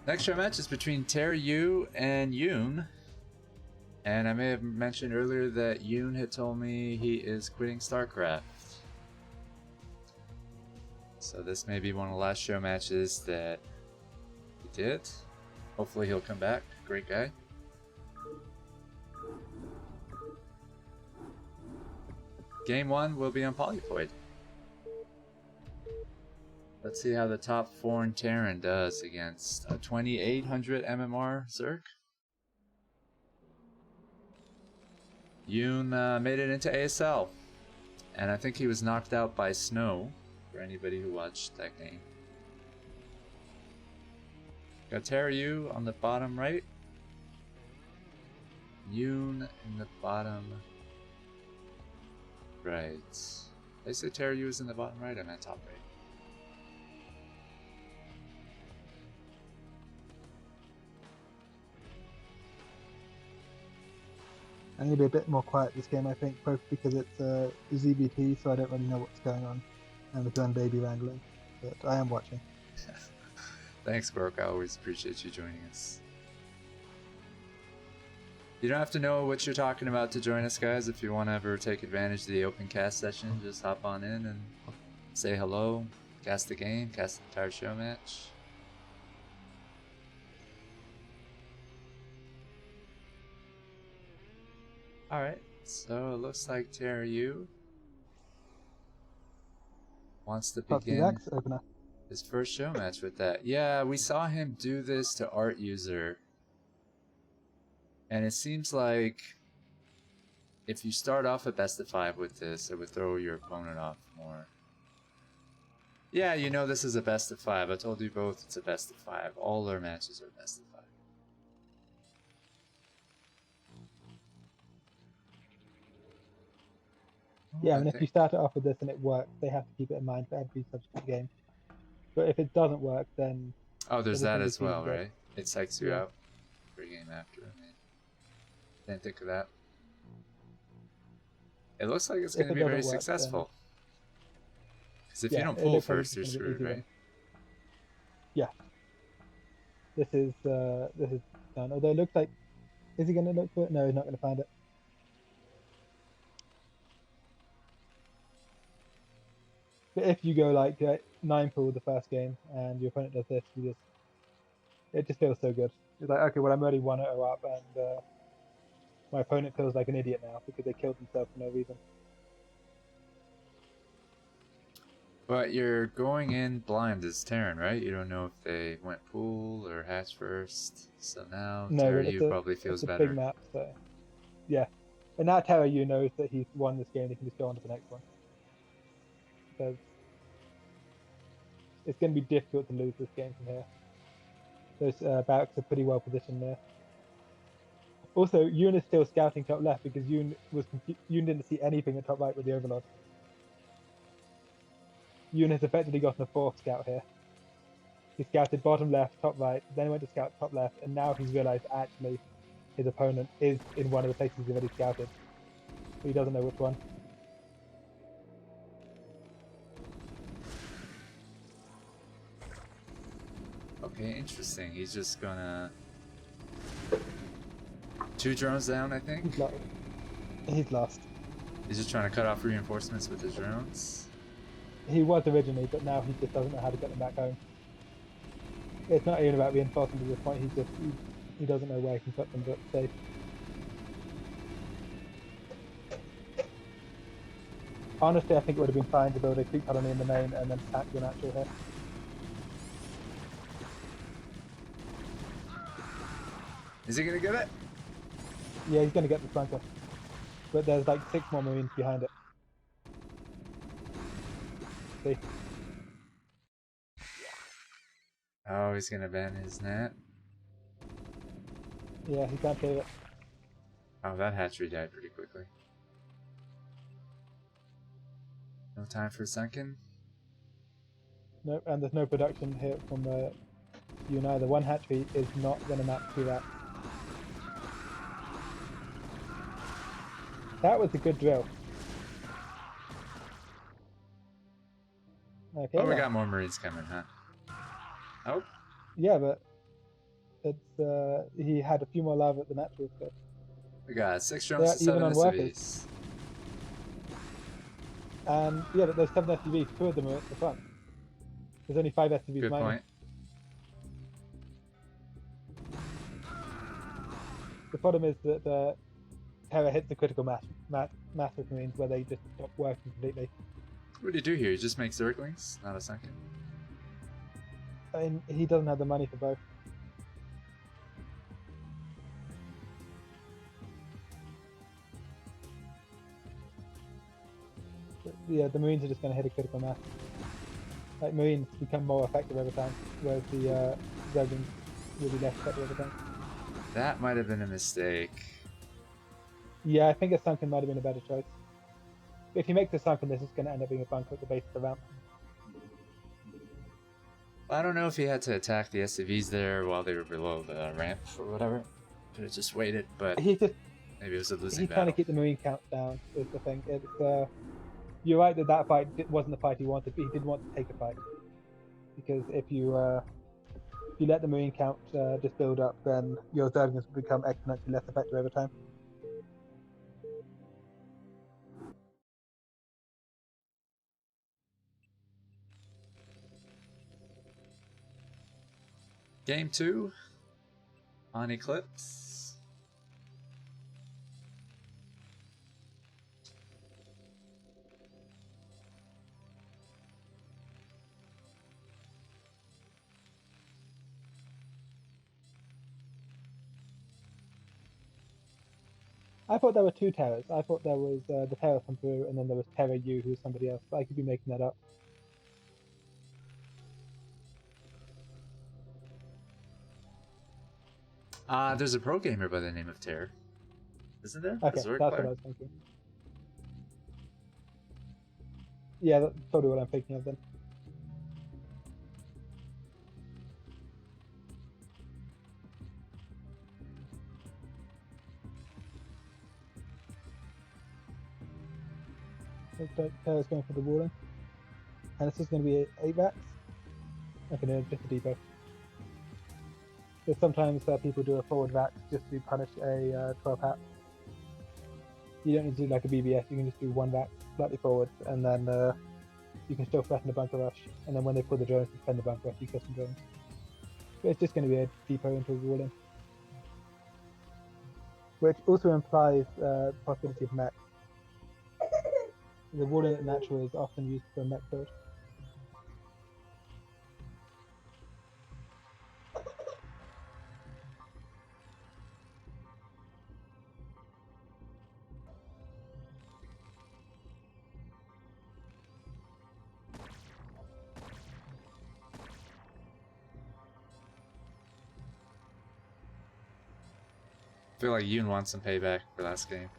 Next show match is between Terroru and Yoon. And I may have mentioned earlier that Yoon had told me he is quitting StarCraft. So this may be one of the last show matches that he did. Hopefully he'll come back. Great guy. Game 1 will be on Polyploid. Let's see how the top foreign Terran does against a 2800 MMR Zerg. Yoon made it into ASL, and I think he was knocked out by Snow, for anybody who watched that game. Got Terroru on the bottom right. Yoon in the bottom right. They say Terroru is in the bottom right, I'm at top right. I need to be a bit more quiet this game, I think, both because it's ZBT, so I don't really know what's going on, and because I'm baby wrangling, but I am watching. Thanks, Brooke. I always appreciate you joining us. You don't have to know what you're talking about to join us, guys. If you want to ever take advantage of the open cast session, just hop on in and say hello, cast the game, cast the entire show match. Alright, so it looks like Terroru wants to begin his first show match with that. Yeah, we saw him do this to Art User. And it seems like if you start off a best of 5 with this, it would throw your opponent off more. Yeah, you know this is a best of 5. I told you both it's a best of 5. All our matches are best of 5. Yeah, I mean, if you start it off with this and it works, they have to keep it in mind for every subsequent game. But if it doesn't work, then... Oh, there's that as well, right? It psychs you out for a game after. I mean, didn't think of that. It looks like it's going to be very successful. Because if you don't pull first, you're screwed, right? Yeah. This is done. Although it looks like... Is he going to look for it? No, he's not going to find it. But if you go like 9 pull the first game and your opponent does this, it just feels so good. It's like, okay, well, I'm already 1-0 up, and my opponent feels like an idiot now because they killed themselves for no reason. But you're going in blind as Terran, right? You don't know if they went pool or hatch first. So now Terroru probably feels better. It's a big map, so yeah. And now Terroru knows that he's won this game, he can just go on to the next one. Because it's going to be difficult to lose this game from here. Those barracks are pretty well positioned there. Also, Yoon is still scouting top left because Yoon didn't see anything at top right with the Overlord. Yoon has effectively gotten a 4th scout here. He scouted bottom left, top right, then he went to scout top left, and now he's realised actually his opponent is in one of the places he's already scouted. But he doesn't know which one. Okay, interesting. He's just gonna... 2 drones down, I think? He's lost. He's just trying to cut off reinforcements with his drones? He was originally, but now he just doesn't know how to get them back home. It's not even about reinforcements at this point, he doesn't know where he can put them, but safe. Honestly, I think it would have been fine to build a creep colony in the main and then attack your natural here. Is he gonna get it? Yeah, he's gonna get the flanker. But there's like 6 more marines behind it. See? Oh, he's gonna ban his net. Yeah, he can't save it. Oh, that hatchery died pretty quickly. No time for sunken? Nope, and there's no production here from Yoon either. One hatchery is not going to match to that. That was a good drill. Okay, oh, we got more marines coming, huh? Oh. Yeah, but It's he had a few more lava at the naturals, so We got 6 drones they're to even 7 on workers. SUVs. And yeah, but there's 7 SUVs, 2 of them are at the front. There's only 5 SUVs Good mining. point. The problem is that the Terra hits the critical mass of marines where they just stop working completely. What do you do here? You just make Zerglings, not a sunken? I mean, he doesn't have the money for both. But, yeah, the marines are just going to hit a critical mass. Like, marines become more effective over time, whereas the Zerglings will be less effective over time. That might have been a mistake. Yeah, I think a sunken might have been a better choice. If he makes a sunken, this is going to end up being a bunker at the base of the ramp. I don't know if he had to attack the SUVs there while they were below the ramp or whatever. Could have just waited, but He's maybe it was a losing trying to battle. keep the marine count down. Is the thing. It's you're right that fight wasn't the fight he wanted, but he did want to take a fight because if you let the marine count just build up, then your Zerglings will become exponentially less effective over time. Game 2 on Eclipse. I thought there were 2 Terrors. I thought there was the Terror from Peru, and then there was Terroru, who's somebody else. But I could be making that up. There's a pro gamer by the name of Terror. Isn't there? A Okay, Zerg that's what player? I was thinking. Yeah, that's probably what I'm thinking of then. Terror's going for the warden. And this is going to be 8 racks. Okay, no, just a depot. So sometimes people do a forward vac just to punish a 12 hat. You don't need to do like a BBS, you can just do 1 vac slightly forward, and then you can still threaten a bunker rush. And then when they pull the drones to defend the bunker rush, you kill some drones. But it's just going to be a depot into a warden. Which also implies the possibility of mech. The warden at natural is often used for mech build. I feel like Yoon wants some payback for last game.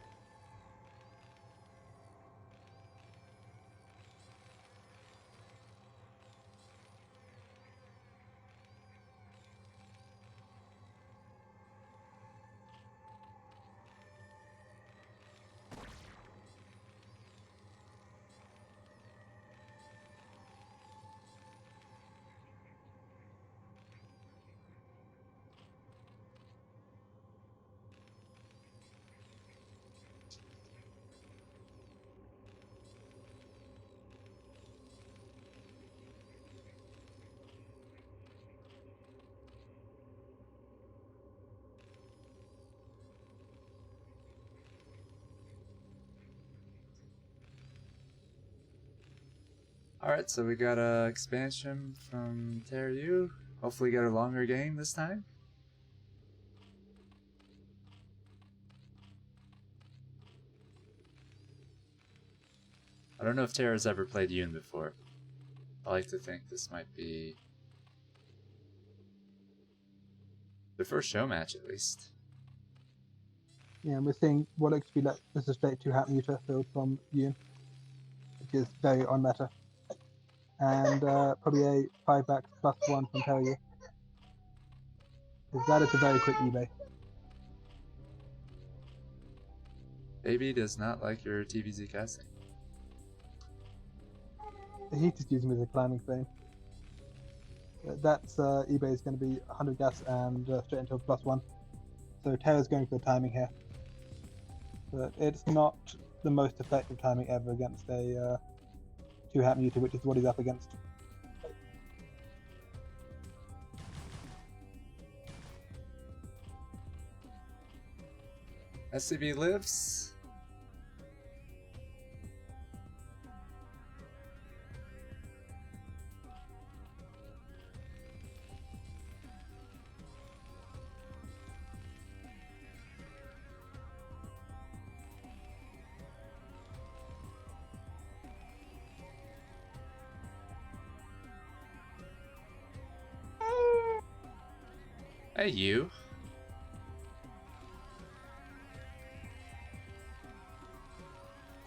Alright, so we got a expansion from Terroru. Hopefully get a longer game this time. I don't know if Terra's ever played Yoon before. I like to think this might be the first show match, at least. Yeah, and we're seeing what looks to be like this is straight 2 hat muter build from Yoon, which is very on meta. And probably a 5 back +1 from Terroru. Because that is a very quick eBay. Baby does not like your TVZ casting. He just uses him as a climbing thing. That's eBay is going to be 100 gas and straight into a +1. So Terra's going for timing here. But it's not the most effective timing ever against a 2-hat muter, which is what he's up against. SCB lives. Hey, you.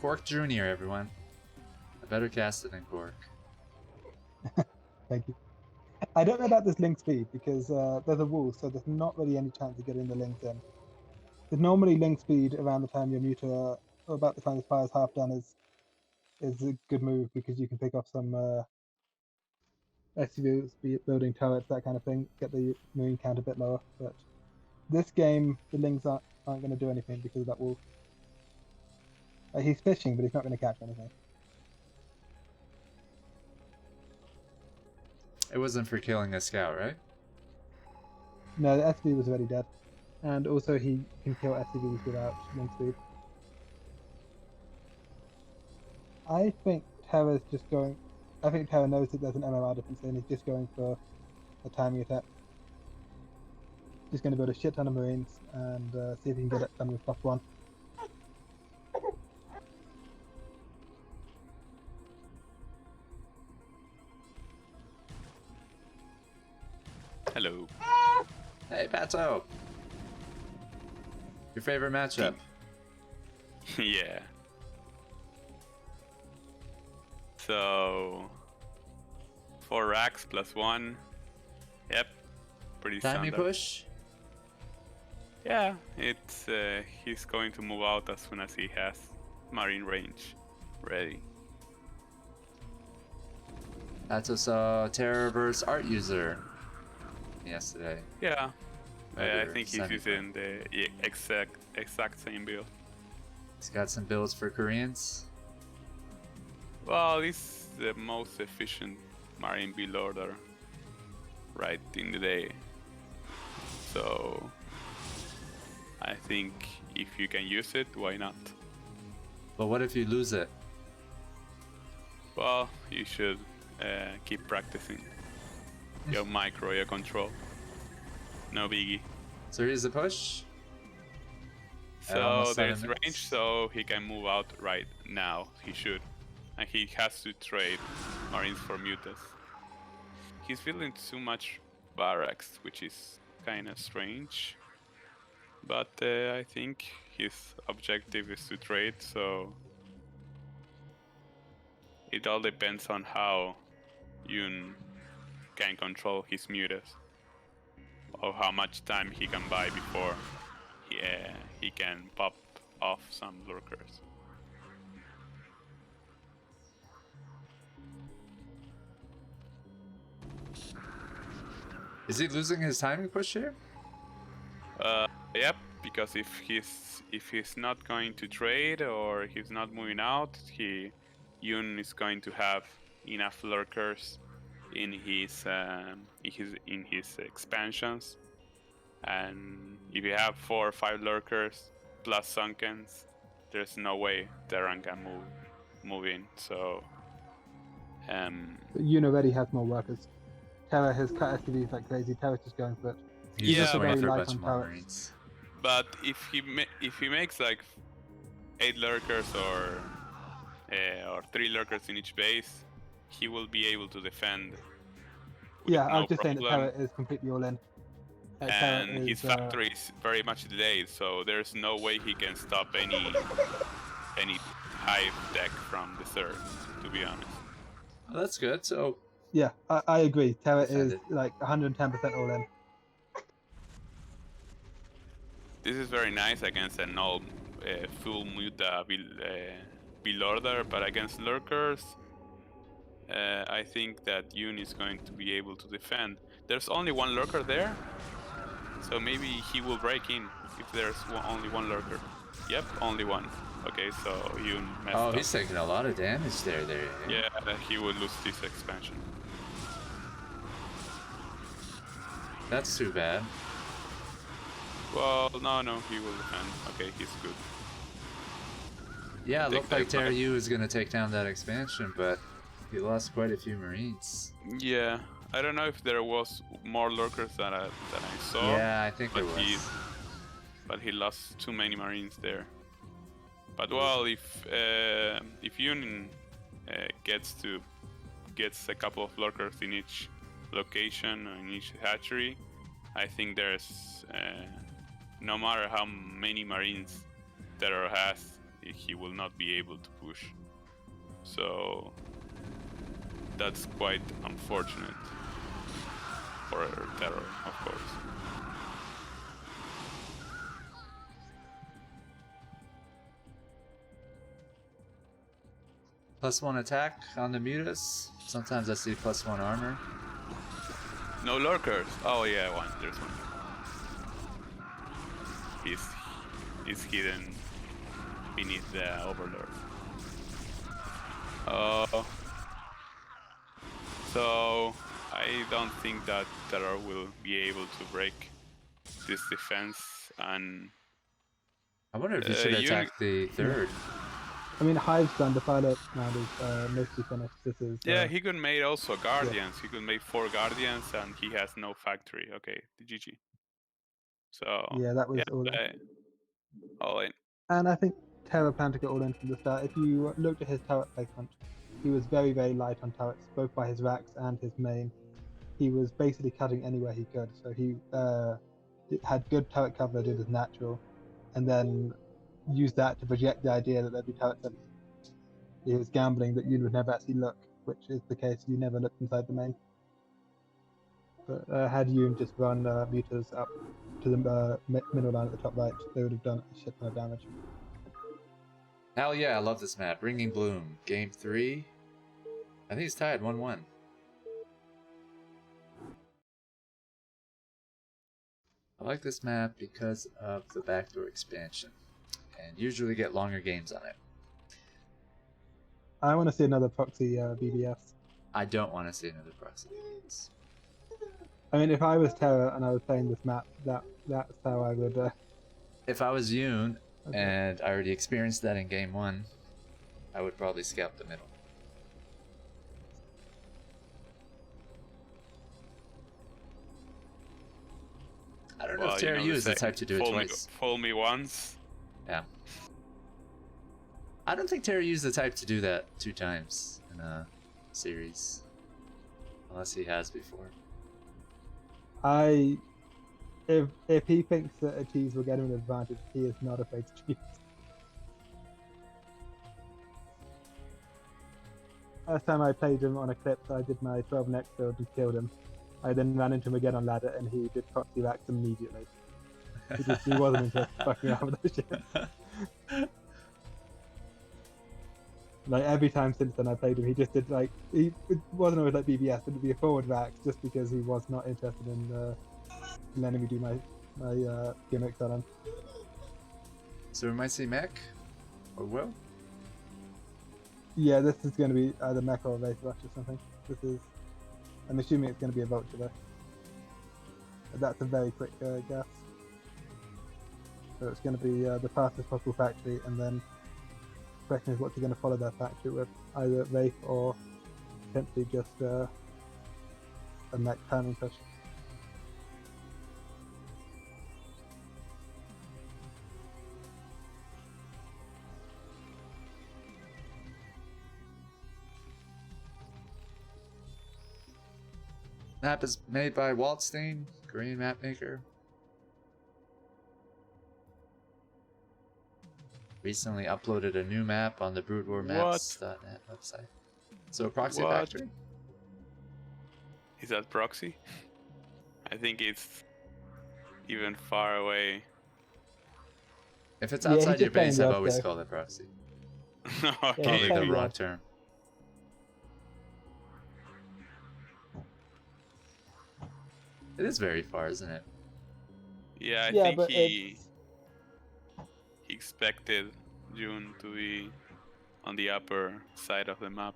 Cork Jr., everyone. A better caster than Cork. Thank you. I don't know about this link speed because there's a wall, so there's not really any chance of getting the links in. There's normally link speed around the time your muter, or about the time this fire's half done, is a good move because you can pick off some SUV building turrets, that kind of thing, get the marine count a bit lower. But this game, the links aren't going to do anything because of that wall. He's fishing, but he's not going to catch anything. It wasn't for killing a scout, right? No, the SUV was already dead. And also he can kill SUVs without link speed. I think Terra's just going... I think Terra knows that there's an MMR difference and he's just going for a timing attack. Just going to build a shit ton of marines and see if he can get it done with +1. Hello. Hey, Pato. Your favorite matchup? Yeah. So 4 racks +1. Yep. Pretty Timing standard. push? Yeah, it's he's going to move out as soon as he has marine range ready. Pato saw Terror versus Art User yesterday. Yeah. I Another think he's semi-pro. using the exact same build. He's got some builds for Koreans. Well, this is the most efficient marine build order right in the day. So I think if you can use it, why not? But what if you lose it? Well, you should keep practicing your micro, your control. No biggie. So here's the push. At So almost 7 there's minutes. range, so he can move out right now. He should. And he has to trade marines for mutas. He's building too much barracks, which is kind of strange. But I think his objective is to trade, so it all depends on how Yoon can control his mutas, or how much time he can buy before he can pop off some lurkers. Is he losing his timing push here? Yep, because if he's not going to trade or he's not moving out, Yoon is going to have enough lurkers in his expansions, and if you have 4 or 5 lurkers plus sunkens, there's no way Terran can move in. So But Yoon already has more workers. Terra has cut SUVs like crazy. Terra's just going for it. He's just Yeah, waiting very for a light bunch on more turrets. Marines. but if he makes like 8 lurkers or 3 lurkers in each base, he will be able to defend. Yeah, I no was just saying that Terra problem. is completely all in. And Terra his is, factory is very much delayed, so there's no way he can stop any hive deck from the third, to be honest. Well, that's good. So yeah, I agree. Terra is Defended. like 110% all in. This is very nice against a null full muta build order, but against lurkers, I think that Yoon is going to be able to defend. There's only one lurker there, so maybe he will break in if there's only one lurker. Yep, only one. Okay, so Yoon messed up. Oh, he's taking a lot of damage there. Yeah, he would lose this expansion. That's too bad. Well, no, he will defend. Okay, he's good. Yeah, it looked like Terroru was going to take down that expansion, but he lost quite a few Marines. Yeah, I don't know if there was more lurkers than I saw. Yeah, I think there was. But he lost too many Marines there. But well, if Yoon gets a couple of lurkers in each location or in each hatchery, I think there's no matter how many Marines Terror has, he will not be able to push. So that's quite unfortunate for Terror, of course. +1 attack on the Mutas. Sometimes I see +1 armor. No lurkers. Oh yeah, there's one. He's hidden beneath the Overlord. So I don't think that Terror will be able to break this defense, and I wonder if he should attack the third. I mean, Hive's done. The pilot round is mostly finished. This is. Yeah, he could make also Guardians. Yeah. He could make 4 Guardians, and he has no factory. Okay, the GG. So yeah, that was all in. And I think Terror planned to go all in from the start. If you looked at his turret placement, he was very, very light on turrets, both by his racks and his main. He was basically cutting anywhere he could. So he had good turret cover, did his natural, and then used that to project the idea that there'd be turrets. He was gambling that you would never actually look, which is the case. You never looked inside the main. But had Yoon just run mutas up to the middle line at the top right, they would have done a shit ton of damage. Hell yeah, I love this map. Bringing Bloom. Game 3. I think it's tied 1-1. I like this map because of the backdoor expansion, and usually get longer games on it. I want to see another proxy BBS. I don't want to see another proxy BBS. I mean, if I was Terra and I was playing this map, that's how I would... If I was Yoon, and I already experienced that in Game 1, I would probably scout the middle. I don't know if Terroru is the type to do it twice. Fool me once. Yeah. I don't think Terroru is the type to do that 2 times in a series. Unless he has before. If he thinks that a cheese will get him an advantage, he is not afraid to cheese. Last time I played him on Eclipse, I did my 12 next build and killed him. I then ran into him again on ladder, and he did proxy racks immediately. He wasn't into fucking up with this shit. Like every time since then I played him, he just did it wasn't always like BBS, but it'd be a forward racks just because he was not interested in letting me do my gimmicks on him. So we might see Mech or Will. Yeah, this is going to be either Mech or Wraith Rush or something. I'm assuming it's going to be a Vulture though. But that's a very quick guess. So it's going to be the fastest possible factory, and then the question is what's he going to follow that factory with? Either Wraith or potentially just a Mech timing push. Map is made by Waldstein, Korean map maker. Recently uploaded a new map on the broodwarmaps.net website. So a proxy factory? Is that proxy? I think it's even far away. If it's outside your base, I've always called it proxy. Okay. Probably the wrong term. It is very far, isn't it? Yeah, I Yeah, think but he expected Yoon to be on the upper side of the map.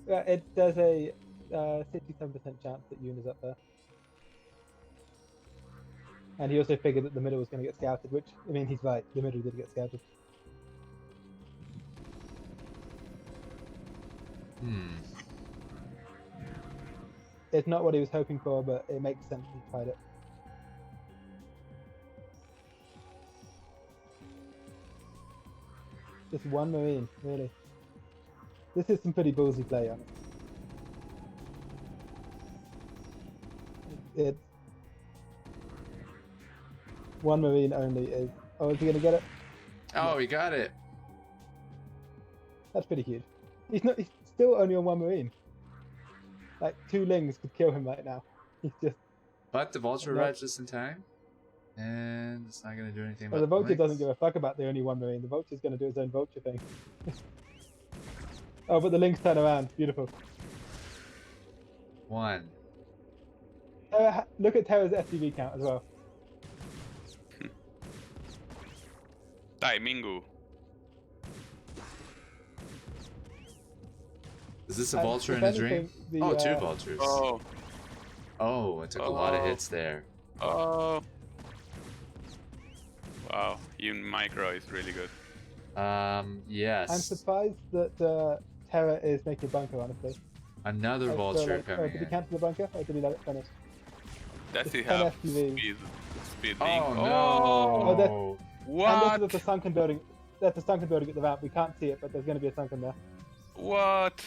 there's a 67% chance that Yoon is up there. And he also figured that the middle was going to get scouted, which, I mean, he's right. The middle did get scouted. It's not what he was hoping for, but it makes sense he tried it. Just one Marine, really. This is some pretty ballsy play, honestly. It's one Marine only is. Oh, is he gonna get it? Oh, he got it. That's pretty huge. He's not. He's still only on one Marine. Like 2 Lings could kill him right now. He's just. But the Vulture No. arrived just in time. And it's not going to do anything Well, about the Vulture Lynx. doesn't give a fuck about the only one Marine. The Vulture's gonna do his own Vulture thing. Oh, but the Lings turn around. Beautiful. 1. Look at Terra's SCV count as well. Mingu. Is this a Vulture If in a dream? anything, the, Oh, 2 Vultures. Oh. Oh, it took a lot of hits there. Oh. Wow, Yoon Micro is really good. Yes. I'm surprised that Terra is making a bunker, honestly. Another Vulture coming did he in. cancel the bunker, or did he let it finish? Does he It's have 10 SUVs. speed Oh, link? no. What? And this is a sunken building. That's a sunken building at the ramp. We can't see it, but there's going to be a sunken there. What?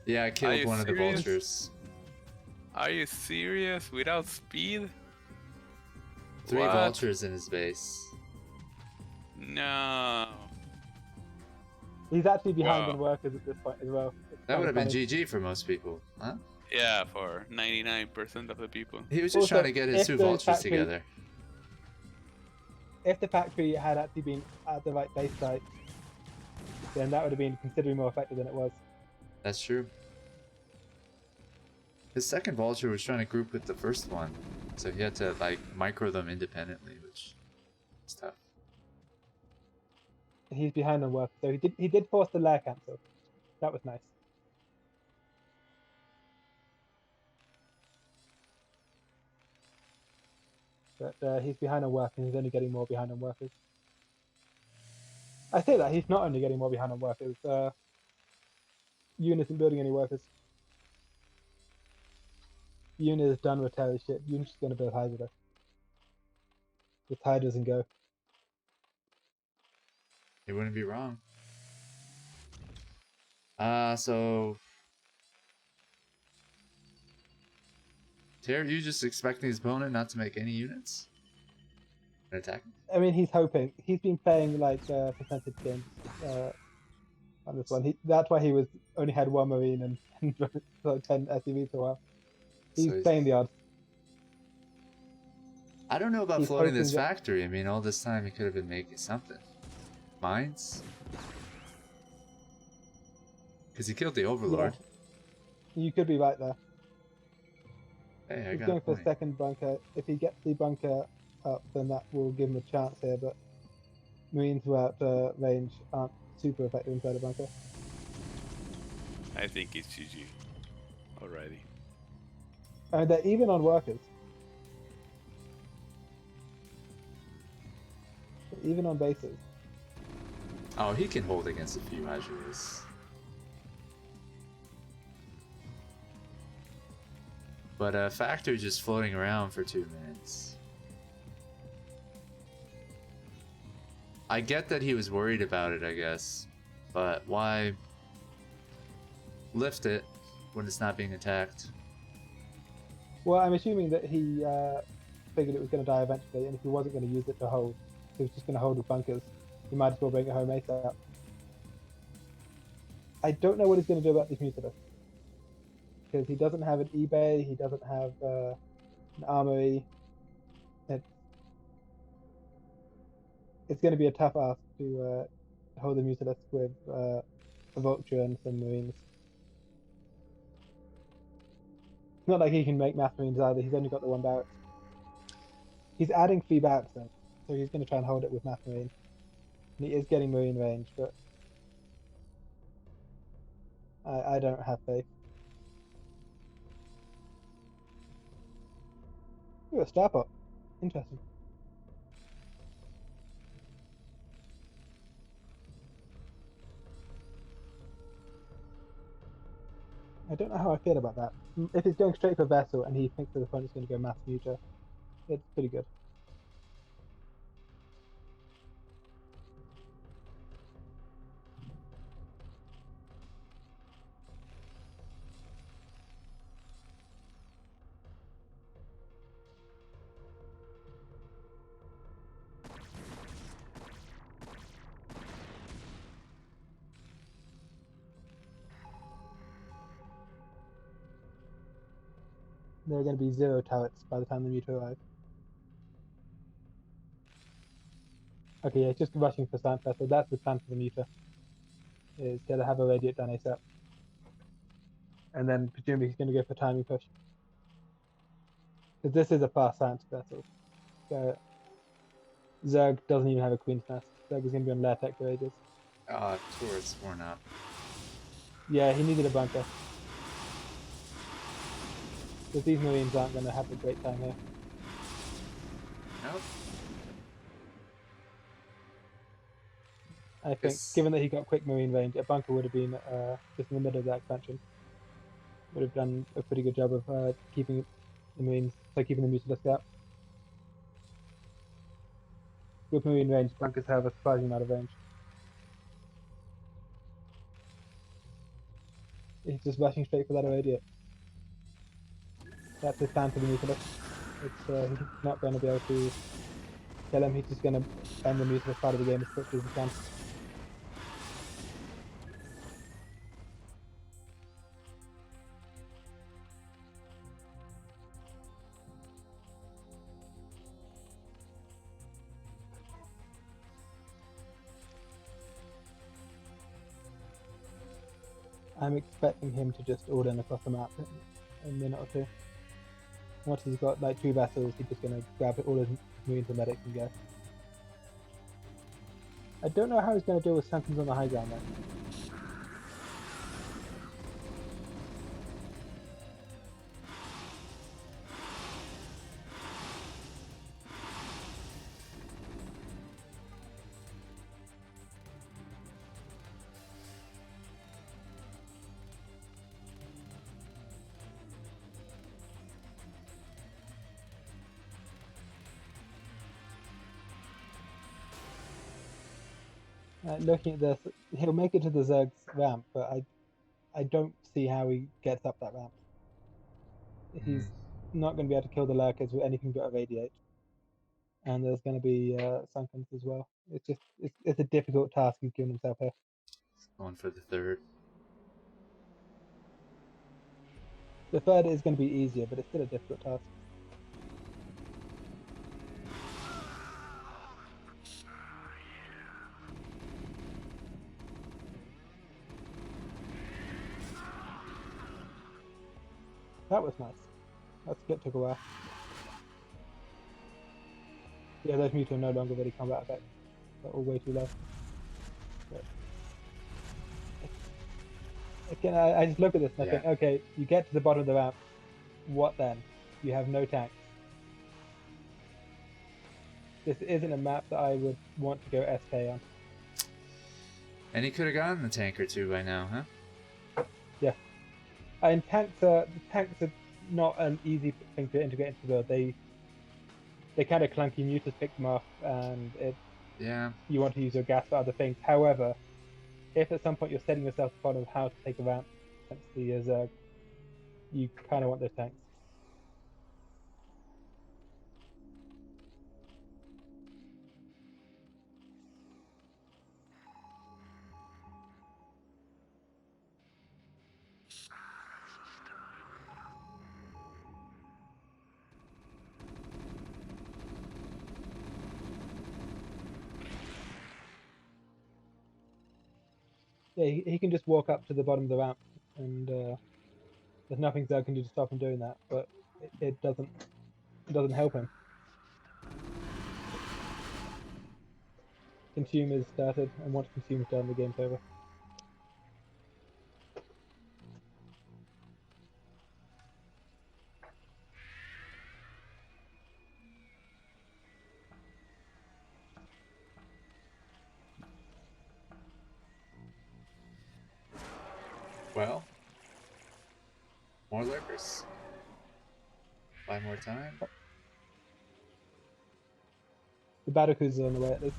Yeah, I Are killed you one of the serious? Vultures. Are you serious? Without speed? 3 What? Vultures in his base. No. He's actually behind Wow. on workers at this point as well. That would have been GG for most people, huh? Yeah, for 99% of the people. He was just Also, trying to get his if 2 those Vultures factories- together. If the factory had actually been at the right base site, then that would have been considerably more effective than it was. That's true. His second Vulture was trying to group with the first one, so he had to like micro them independently, which is tough. He's behind on work, so he did force the lair cancel. That was nice. But he's behind on work, and he's only getting more behind on workers. I say that he's not only getting more behind on workers. Yoon isn't building any workers. Yoon is done with Terry's shit. Yoon's just gonna build Hydra though. If Hydra doesn't go. He wouldn't be wrong. So Terry, you just expecting his opponent not to make any units? And attack him? I mean, he's hoping. He's been playing like percentage games on this one. That's why he was only had 1 Marine and like 10 SUVs for a while. He's playing the odds. I don't know about He's floating this hoping that- factory. I mean, all this time he could have been making something. Mines? Because he killed the Overlord. Yeah. You could be right there. Hey, I He's got a going for a point. second bunker. If he gets the bunker up, then that will give him a chance here. But Marines who are out range aren't super effective inside a bunker. I think it's GG already. And they're even on workers. Even on bases. Oh, he can hold against a few Hydras. But Factor just floating around for 2 minutes. I get that he was worried about it, I guess. But why lift it when it's not being attacked? Well, I'm assuming that he figured it was going to die eventually, and if he wasn't going to use it to hold, he was just going to hold his bunkers. He might as well bring it home ASAP. I don't know what he's going to do about this Mutadus. Because he doesn't have an eBay, he doesn't have an armory. It's going to be a tough ask to hold the Mutadus with a Vulture and some Marines. It's not like he can make mass marines either. He's only got the one barracks. He's adding 3 barracks though, so he's going to try and hold it with mass marine. And he is getting marine range, but I don't have faith. Ooh, a star pot. Interesting. I don't know how I feel about that. If he's going straight for vessel and he thinks that the opponent's going to go mass muta, it's pretty good. There are going to be 0 turrets by the time the muta arrive. Okay, yeah, just rushing for science vessel. That's the plan for the muta. Is to have a radiate done ASAP. And then presumably he's going to go for timing push. Because this is a fast science vessel. So Zerg doesn't even have a queen's nest. Zerg is going to be on lair tech for ages. Turret's worn up. Yeah, he needed a bunker. Because these marines aren't going to have a great time here. Nope. I think, given that he got quick marine range, a bunker would have been just in the middle of that expansion. Would have done a pretty good job of keeping the marines, so keeping the mutilus out. With marine range, bunkers have a surprising amount of range. He's just rushing straight for that irradiate. That's his plan for the mutilus. He's not going to be able to kill him. He's just going to end the mutilus part of the game as quickly as he can. I'm expecting him to just order in across the map in a minute or two. Once he's got like 2 vessels, he's just going to grab all his marines and medics and go. I don't know how he's going to deal with Sankins on the high ground though. Looking at this, he'll make it to the Zerg's ramp, but I don't see how he gets up that ramp. He's not going to be able to kill the lurkers with anything but irradiate. And there's going to be Sunkens as well. It's a difficult task he's given himself here. Going for the third. The third is going to be easier, but it's still a difficult task. That was nice. That split took a while. Yeah, those mutants are no longer really combat effects. They're all way too low. But again, I just look at this and I think, okay, you get to the bottom of the ramp. What then? You have no tanks. This isn't a map that I would want to go SK on. And he could have gotten the tank or 2 by now, huh? Yeah. And tanks are not an easy thing to integrate into the build. They kind of clunky. Mutas pick them off, and you want to use your gas for other things. However, if at some point you're setting yourself the problem of how to take a ramp against the Zerg, you kind of want those tanks. Yeah, he can just walk up to the bottom of the ramp and There's nothing Zerg can do to stop him doing that, but it doesn't help him. Consume is started, and once Consume is done, the game's over. Well, more lurkers. Buy more time. The battle cruisers are on the way at least.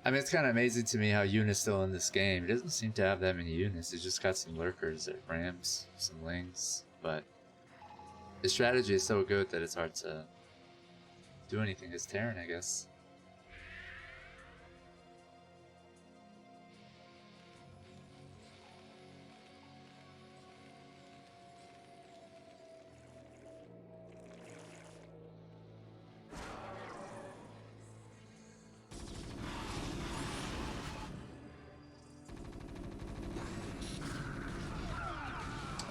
I mean, it's kind of amazing to me how Yoon is still in this game. He doesn't seem to have that many units. He's just got some lurkers, rams, some lings, but his strategy is so good that it's hard to do anything as Terran, I guess.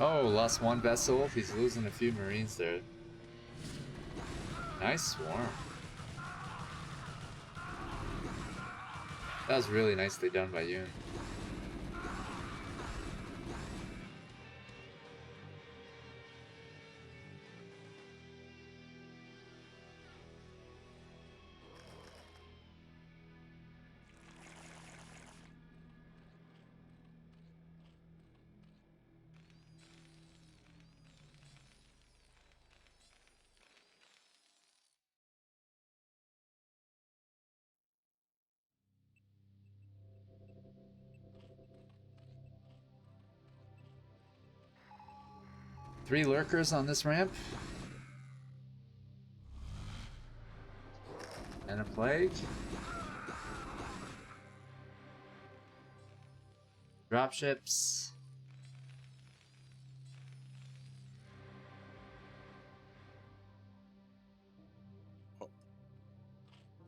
Oh, lost one vessel. He's losing a few marines there. Nice swarm. That was really nicely done by Yoon. Three lurkers on this ramp. And a plague. Dropships.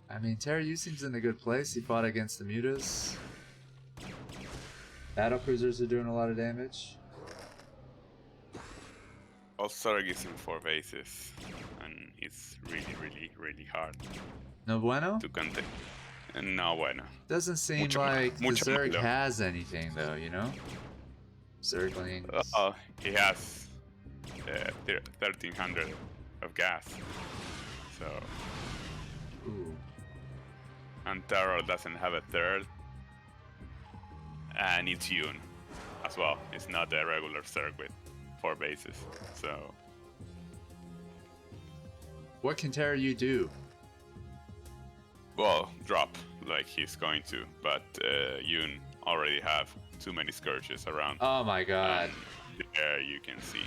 I mean, Terroru seems in a good place. He fought against the mutas. Battle cruisers are doing a lot of damage. Also, is in 4 bases, and it's really hard. No bueno? To contain. No bueno. Doesn't seem like the Zerg has anything, though, you know? Zerglings. He has 1,300 of gas. So. Ooh. And Terroru doesn't have a third. And it's Yoon as well. It's not a regular Zerg with 4 bases. So. What can Terroru do? Well, drop like he's going to, but Yoon already have too many scourges around. Oh my god. And there you can see.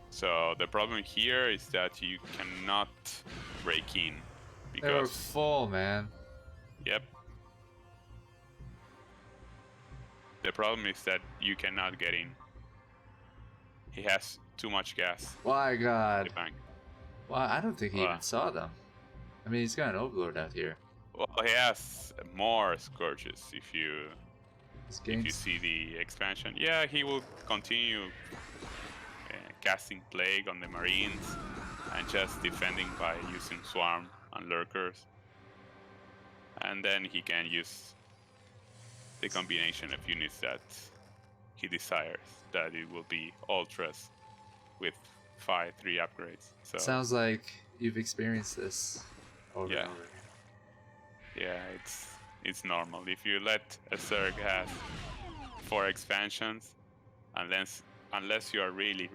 So the problem here is that you cannot break in because they were full, man. Yep. The problem is that you cannot get in. He has too much gas. My god. The bank. Well, I don't think he even saw them. I mean, he's got an overlord out here. Well, he has more scourges if you see the expansion. Yeah, he will continue casting plague on the marines and just defending by using swarm and lurkers. And then he can use the combination of units that he desires. That it will be ultras with 3 upgrades. So sounds like you've experienced this over and over. Yeah, it's normal. If you let a Zerg have 4 expansions, unless you are really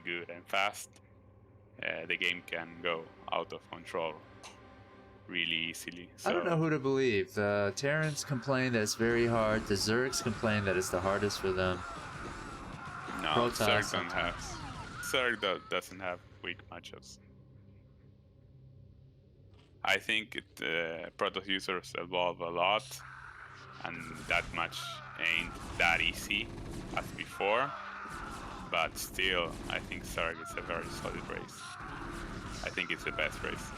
good and fast, the game can go out of control really easily. So, I don't know who to believe. The Terrans complain that it's very hard. The Zergs complain that it's the hardest for them. No, Protoss Zerg don't have. sometimes. Doesn't have weak matchups. I think Protoss users evolve a lot, and that match ain't that easy as before. But still, I think Zerg is a very solid race. I think it's the best race.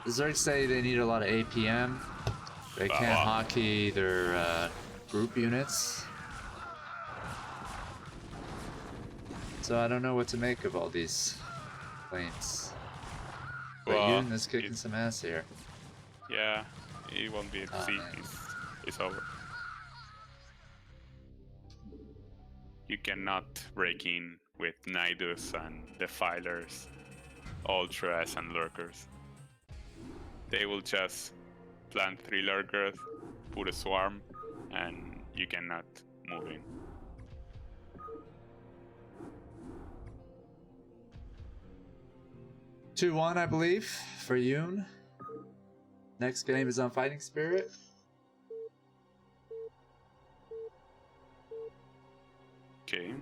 The Zerg say they need a lot of APM. They can't hockey their group units. So I don't know what to make of all these lanes. But Yoon is kicking some ass here. Yeah, he won't be able to see. It's over. You cannot break in with Nidus and Defilers, Ultras and Lurkers. They will just plant 3 Lurkers, put a swarm, and you cannot move in. (2-1), I believe, for Yoon. Next game is on Fighting Spirit. Okay.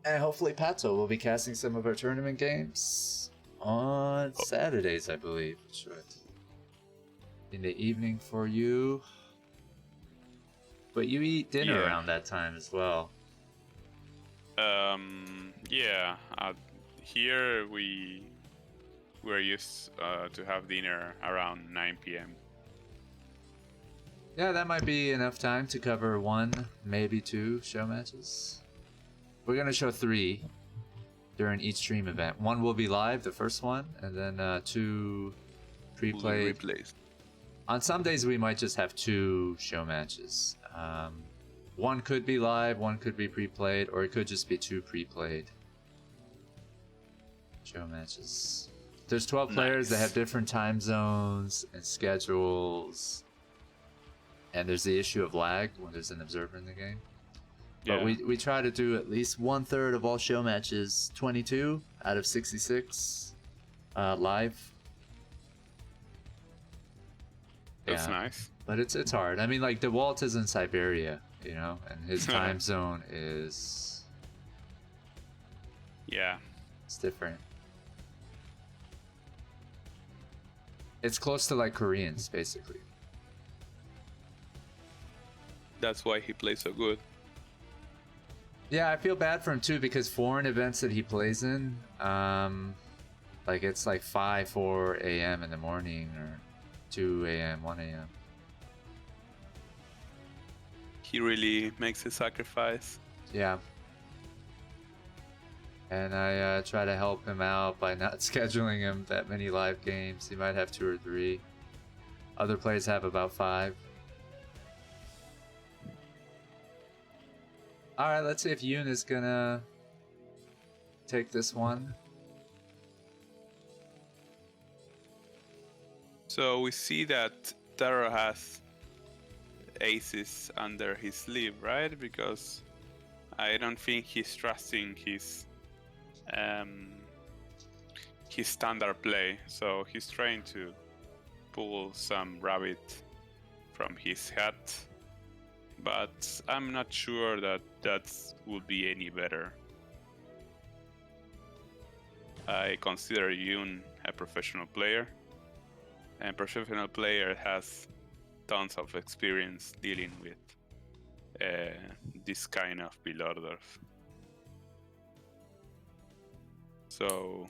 And hopefully Pato will be casting some of our tournament games on Saturdays, I believe. In the evening for you. But you eat dinner around that time as well. Yeah. Here we're used to have dinner around 9 p.m. Yeah, that might be enough time to cover 1, maybe 2 show matches. We're gonna show 3 during each stream event. 1 will be live, the first one, and then 2 pre-played. On some days we might just have 2 show matches. 1 could be live, 1 could be pre-played, or it could just be 2 pre-played show matches. There's 12 players that have different time zones and schedules, and there's the issue of lag when there's an observer in the game. But we try to do at least 1/3 of all show matches, 22 out of 66 live. That's nice. But it's hard. I mean, like, DeWalt is in Siberia, you know, and his time zone is... Yeah. It's different. It's close to, like, Koreans, basically. That's why he plays so good. Yeah, I feel bad for him, too, because foreign events that he plays in, like, it's like 4 a.m. in the morning, or 2 a.m., 1 a.m. He really makes a sacrifice. Yeah. And I try to help him out by not scheduling him that many live games. He might have 2 or 3. Other players have about 5. Alright, let's see if Yoon is gonna take this one. So we see that Terroru has aces under his sleeve, right? Because I don't think he's trusting his standard play. So he's trying to pull some rabbit from his hat. But I'm not sure that will be any better. I consider Yoon a professional player. And professional player has tons of experience dealing with this kind of build orders. So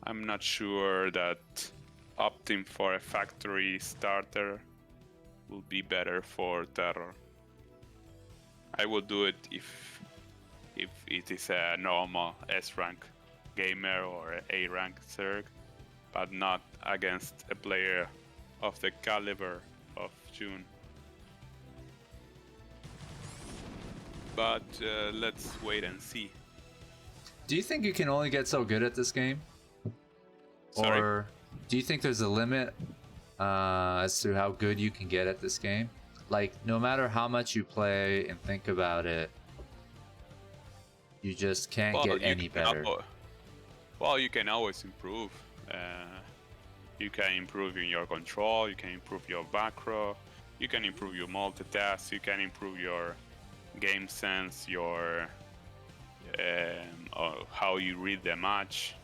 I'm not sure that opting for a factory starter will be better for Terror. I will do it if it is a normal S rank gamer or A rank Zerg, but not against a player of the caliber of Yoon. But let's wait and see. Do you think you can only get so good at this game? Sorry? Or do you think there's a limit as to how good you can get at this game? Like, no matter how much you play and think about it, You just can't Well, get any better. You can always improve. You can improve in your control. You can improve your macro. You can improve your multitask. You can improve your game sense. Your how you read the match.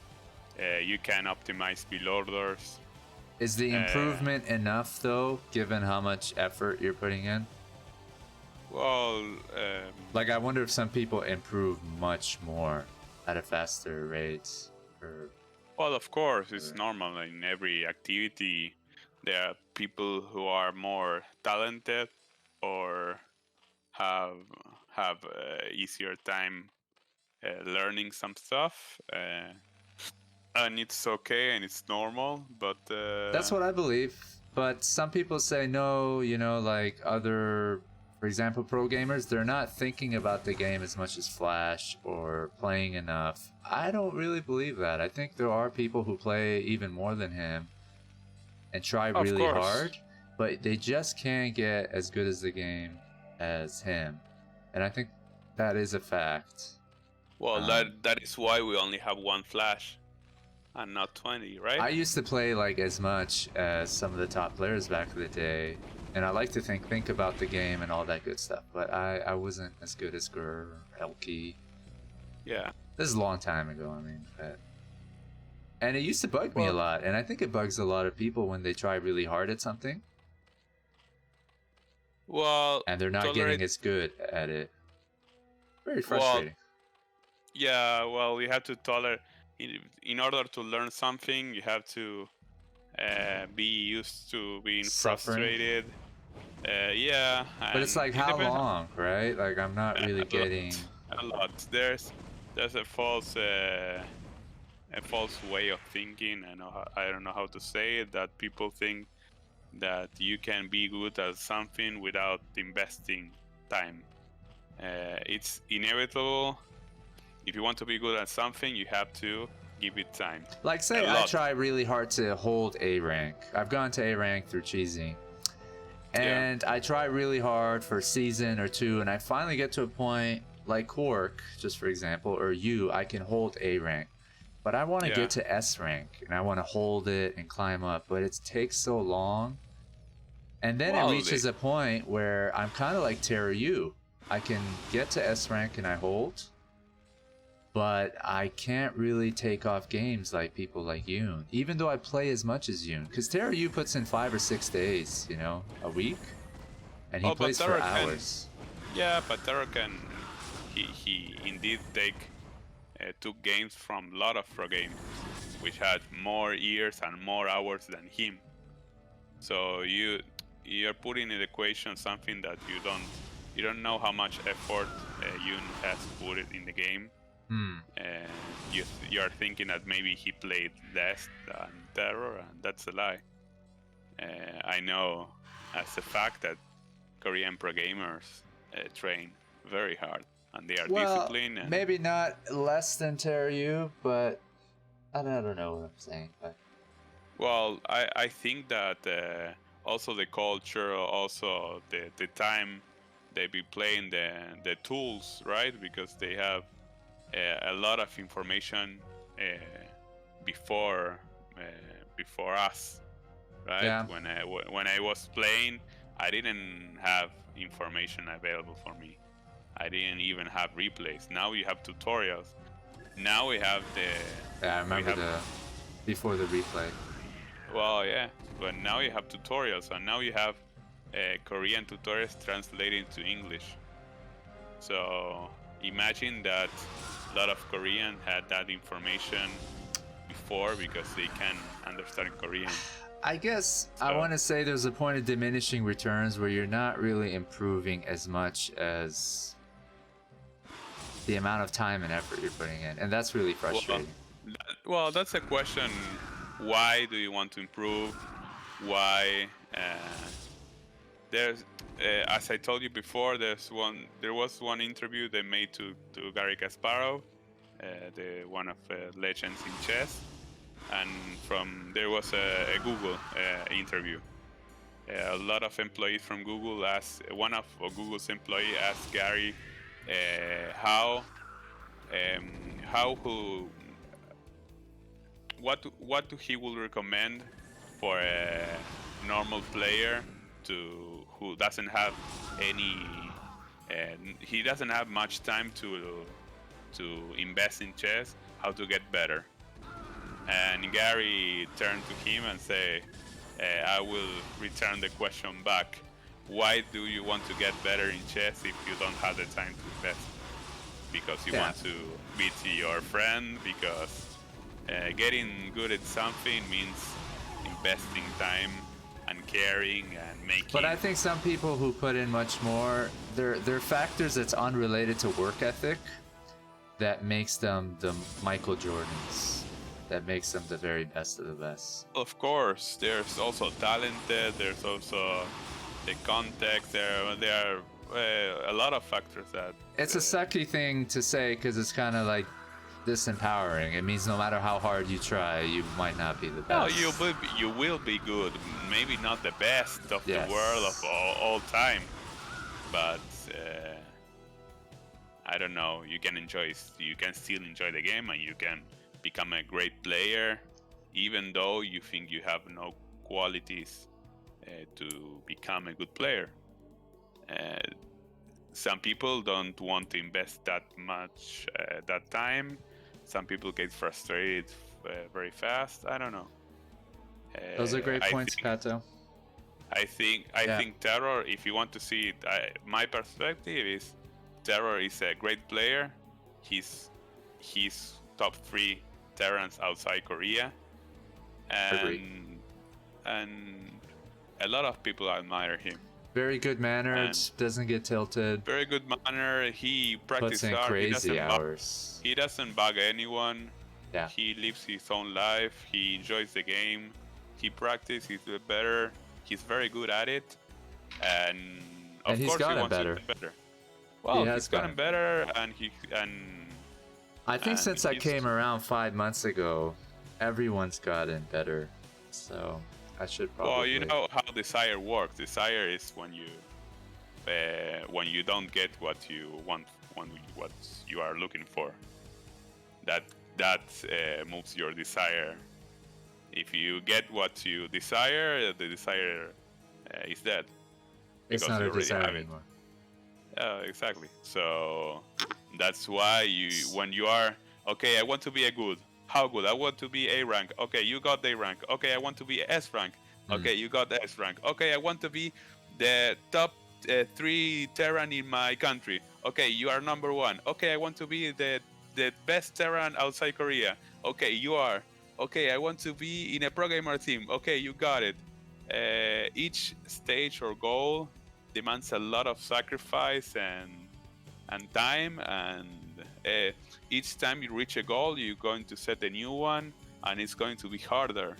You can optimize build orders. Is the improvement enough though, given how much effort you're putting in? Well, like I wonder if some people improve much more at a faster rate. Well, of course, it's normal in every activity. There are people who are more talented or have easier time learning some stuff, and it's okay and it's normal. But that's what I believe. But some people say no. You know, like other, for example, pro gamers, they're not thinking about the game as much as Flash or playing enough. I don't really believe that. I think there are people who play even more than him and try really hard, but they just can't get as good as the game as him. And I think that is a fact. Well, that is why we only have one Flash and not 20, right? I used to play like as much as some of the top players back in the day, and I like to think about the game and all that good stuff, but I wasn't as good as Gur or Elke. Yeah. This is a long time ago, I mean, and it used to bug me a lot, and I think it bugs a lot of people when they try really hard at something. Well, and they're not getting as good at it. Very frustrating. Yeah, well, you have to tolerate. In order to learn something, you have to be used to being frustrated. Yeah. But it's like, how long, right? Like, I'm not really getting a lot. There's a false way of thinking. I don't know how to say it. That people think that you can be good at something without investing time. It's inevitable. If you want to be good at something, you have to give it time. Like, say I try really hard to hold A rank. I've gone to A rank through cheesing. And I try really hard for a season or two, and I finally get to a point like Quark, just for example, or you, I can hold A rank. But I want to get to S rank, and I want to hold it and climb up, but it takes so long. And then it reaches a point where I'm kind of like Terroru. I can get to S rank and I hold, but I can't really take off games like people like Yoon, even though I play as much as Yoon. Because Terroru puts in 5 or 6 days, you know, a week, and he plays for hours. Yeah, but Terroru can, he indeed took games from a lot of pro games, which had more years and more hours than him. So you're putting in the equation something that you don't know how much effort Yoon has put it in the game. You are thinking that maybe he played less than Terror, and that's a lie. I know as a fact that Korean pro gamers train very hard and they are disciplined. And maybe not less than Terroru, but I don't know what I'm saying. But well, I think that also the culture, also the time they be playing the tools, right? Because they have a lot of information before us, right? Yeah. When I was playing, I didn't have information available for me. I didn't even have replays. Now you have tutorials. Now we have the. Yeah, I remember before the replay. Well, yeah, but now you have tutorials, and now you have Korean tutorials translated to English. So imagine that a lot of Korean had that information before because they can understand Korean. I guess I want to say there's a point of diminishing returns where you're not really improving as much as the amount of time and effort you're putting in, and that's really frustrating. Well, that's a question. Why do you want to improve? Why? There's, as I told you before, there was one interview they made to Gary Kasparov, one of legends in chess, and there was a Google interview. A lot of employees from Google asked, one of Google's employees asked Gary how how who what he will recommend for a normal player who doesn't have any he doesn't have much time to invest in chess, how to get better. And Gary turned to him and say, I will return the question back. Why do you want to get better in chess if you don't have the time to invest? Because you want to beat your friend, because getting good at something means investing time and caring and making. But I think some people who put in much more, they're factors that's unrelated to work ethic that makes them the Michael Jordans, that makes them the very best of the best. Of course, there's also talented, there's also the context, there are a lot of factors that... It's a sucky thing to say because it's kind of like disempowering. It means no matter how hard you try, you might not be the best. No, you will be good. Maybe not the best of the world of all time, but I don't know. You can still enjoy the game, and you can become a great player, even though you think you have no qualities to become a good player. Some people don't want to invest that much that time. Some people get frustrated very fast. I don't know. Those are great points, Pato. I think Terror, if you want to see it, my perspective is Terror is a great player. He's top 3 Terrans outside Korea, and a lot of people admire him. Very good mannered, doesn't get tilted. Very good manner. He practices puts in hard. crazy hours. He doesn't bug anyone. Yeah. He lives his own life. He enjoys the game. He practices. He's better. He's very good at it. And of course he wants to get better. Well, he's gotten better, and I think since I came around 5 months ago, everyone's gotten better. So I should probably... Well, you know how desire works. Desire is when you don't get what you want, what you are looking for. That moves your desire. If you get what you desire, the desire is dead. It's not a desire anymore. Exactly. So that's why when you are, okay, I want to be a good. How good? I want to be A rank. Okay, you got A rank. Okay, I want to be S rank. Okay, you got S rank. Okay, I want to be the top 3 Terran in my country. Okay, you are number 1. Okay, I want to be the best Terran outside Korea. Okay, you are. Okay, I want to be in a pro gamer team. Okay, you got it. Each stage or goal demands a lot of sacrifice and time, and each time you reach a goal, you're going to set a new one, and it's going to be harder.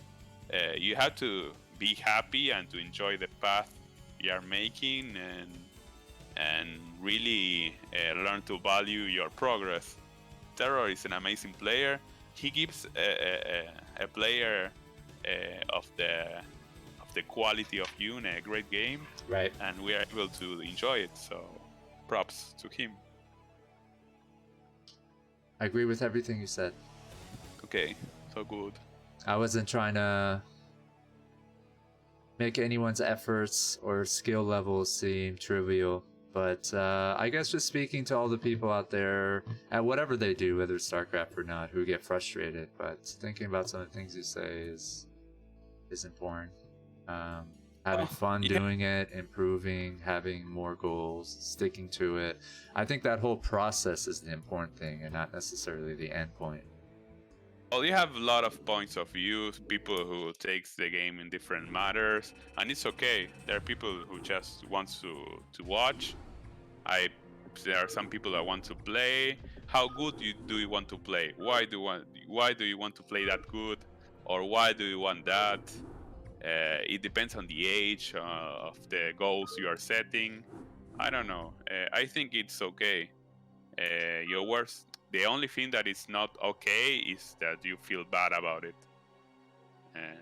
You have to be happy and to enjoy the path you are making, and really learn to value your progress. Terror is an amazing player. He gives a player of the quality of Yoon a great game, right? And we are able to enjoy it. So, props to him. I agree with everything you said. Okay, so good. I wasn't trying to make anyone's efforts or skill levels seem trivial, but I guess just speaking to all the people out there at whatever they do, whether it's StarCraft or not, who get frustrated, but thinking about some of the things you say is important. Having fun doing it, improving, having more goals, sticking to it. I think that whole process is the important thing and not necessarily the end point. Well, you have a lot of points of view, people who takes the game in different matters, and it's okay. There are people who just want to watch. There are some people that want to play. How good do you want to play? Why do you want to play that good? Or why do you want that? It depends on the age of the goals you are setting. I don't know. I think it's okay. The only thing that is not okay is that you feel bad about it.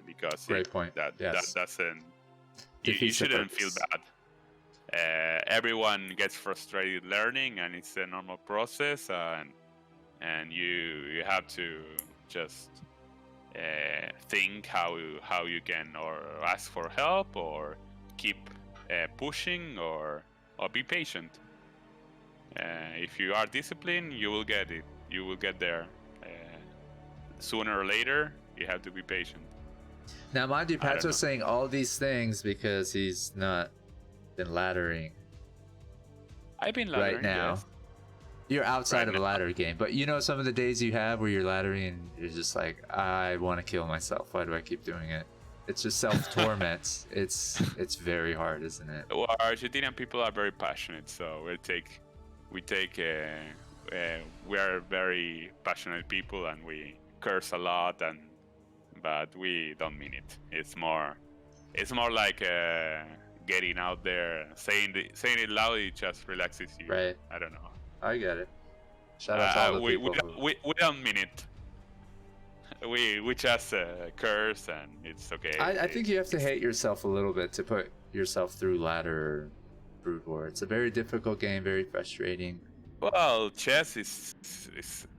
Because great point. That doesn't. You Defeats shouldn't feel bad. Everyone gets frustrated learning, and it's a normal process. And and you have to just think how you can or ask for help or keep pushing or be patient. If you are disciplined, you will get it. You will get there. Sooner or later, you have to be patient. Now, mind you, Patro's saying all these things because he's not been laddering. I've been laddering right now. Yes. You're outside of a ladder game, but you know some of the days you have where you're laddering and you're just like, I want to kill myself. Why do I keep doing it? It's just self-torment. it's very hard, isn't it? Well, Argentinian people are very passionate, so we are very passionate people, and we curse a lot, but we don't mean it. It's more like getting out there, saying it loudly just relaxes you. Right. I don't know. I get it. Shout out to all the people. We don't mean it. We just curse, and it's okay. I think you have to hate yourself a little bit to put yourself through ladder Brood War. It's a very difficult game, very frustrating. Well, chess is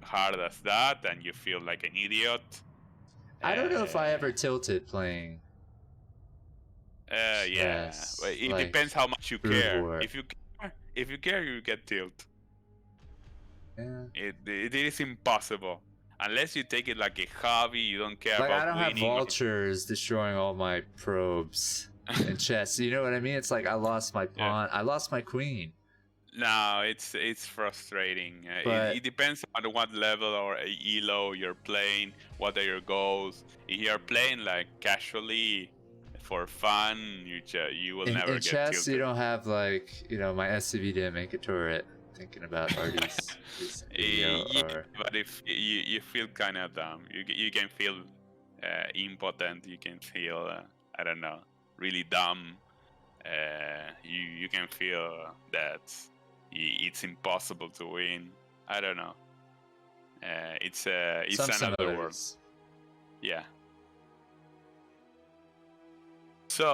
hard as that, and you feel like an idiot. I don't know if I ever tilted playing. Yeah, it like depends how much you care. War. If you care, you get tilt. Yeah. It is impossible unless you take it like a hobby. You don't care like about I don't winning. have vultures destroying all my probes in chess. You know what I mean? It's like I lost my pawn. Yeah. I lost my queen. No, it's frustrating. It depends on what level or elo you're playing. What are your goals? If you're playing like casually for fun, you will never in get chess, tilted. You don't have like my SCV didn't make a turret. Thinking about Artie's video, but if you feel kind of dumb, you can feel impotent. You can feel I don't know, really dumb. You can feel that it's impossible to win. I don't know. It's another world. Yeah.